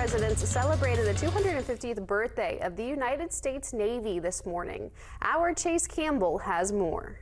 residents celebrated the 250th birthday of the United States Navy this morning. Our Chase Campbell has more.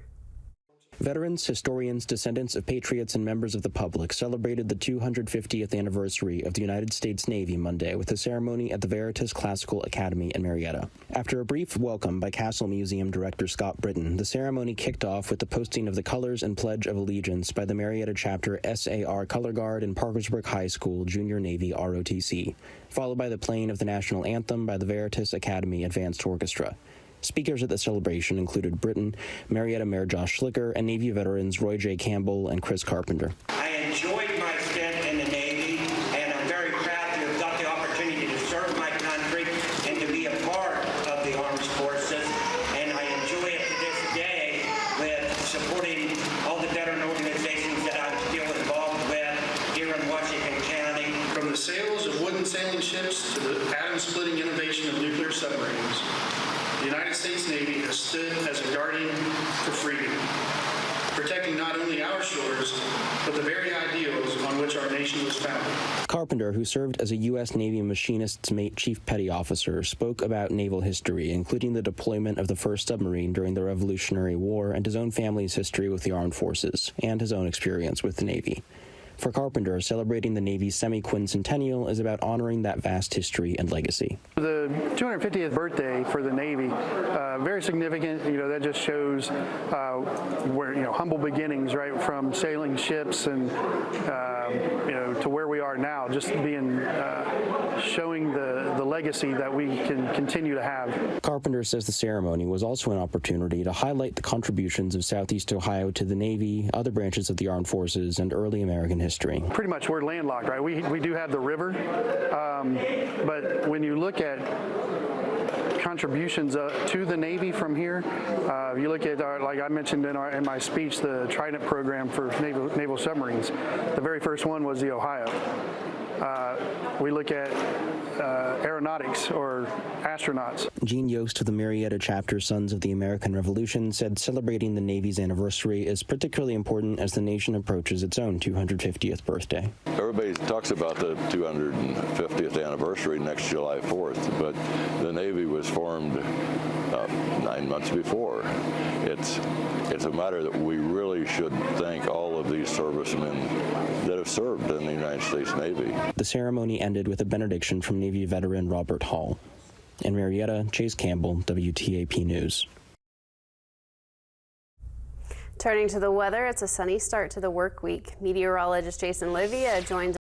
Veterans, historians, descendants of patriots, and members of the public celebrated the 250th anniversary of the United States Navy Monday with a ceremony at the Veritas Classical Academy in Marietta. After a brief welcome by Castle Museum Director Scott Britton, the ceremony kicked off with the posting of the colors and Pledge of Allegiance by the Marietta Chapter SAR Color Guard and Parkersburg High School Junior Navy ROTC, followed by the playing of the national anthem by the Veritas Academy Advanced Orchestra. Speakers at the celebration included Britton, Marietta Mayor Josh Schlicker, and Navy veterans Roy J. Campbell and Chris Carpenter. I enjoyed my stint in the Navy, and I'm very proud to have got the opportunity to serve my country and to be a part of the Armed Forces. And I enjoy it to this day with supporting all the veteran organizations that I'm still involved with here in Washington County. From the sales of wooden sailing ships to the atom-splitting innovation of nuclear submarines, the United States Navy has stood as a guardian for freedom, protecting not only our shores, but the very ideals on which our nation was founded. Carpenter, who served as a U.S. Navy Machinist's Mate Chief Petty Officer, spoke about naval history, including the deployment of the first submarine during the Revolutionary War and his own family's history with the armed forces, and his own experience with the Navy. For Carpenter, celebrating the Navy's semi-quincentennial is about honoring that vast history and legacy. The 250th birthday for the Navy, very significant. That just shows where, humble beginnings, right, from sailing ships and, to where we are now, just being, showing the legacy that we can continue to have. Carpenter says the ceremony was also an opportunity to highlight the contributions of Southeast Ohio to the Navy, other branches of the armed forces, and early American history. Pretty much we're landlocked, right? We do have the river, but when you look at contributions to the Navy from here, you look at, like I mentioned in my speech, the Trident program for naval submarines. The very first one was the Ohio. We look at aeronautics or astronauts. Gene Yost of the Marietta Chapter Sons of the American Revolution said celebrating the Navy's anniversary is particularly important as the nation approaches its own 250th birthday. Everybody talks about the 250th anniversary next July 4th, but the Navy was formed 9 months before. It's a matter that we really should thank all of these servicemen that have served in the United States Navy. The ceremony ended with a benediction from Navy veteran Robert Hall. In Marietta, Chase Campbell, WTAP News. Turning to the weather, it's a sunny start to the work week. Meteorologist Jason Livia joins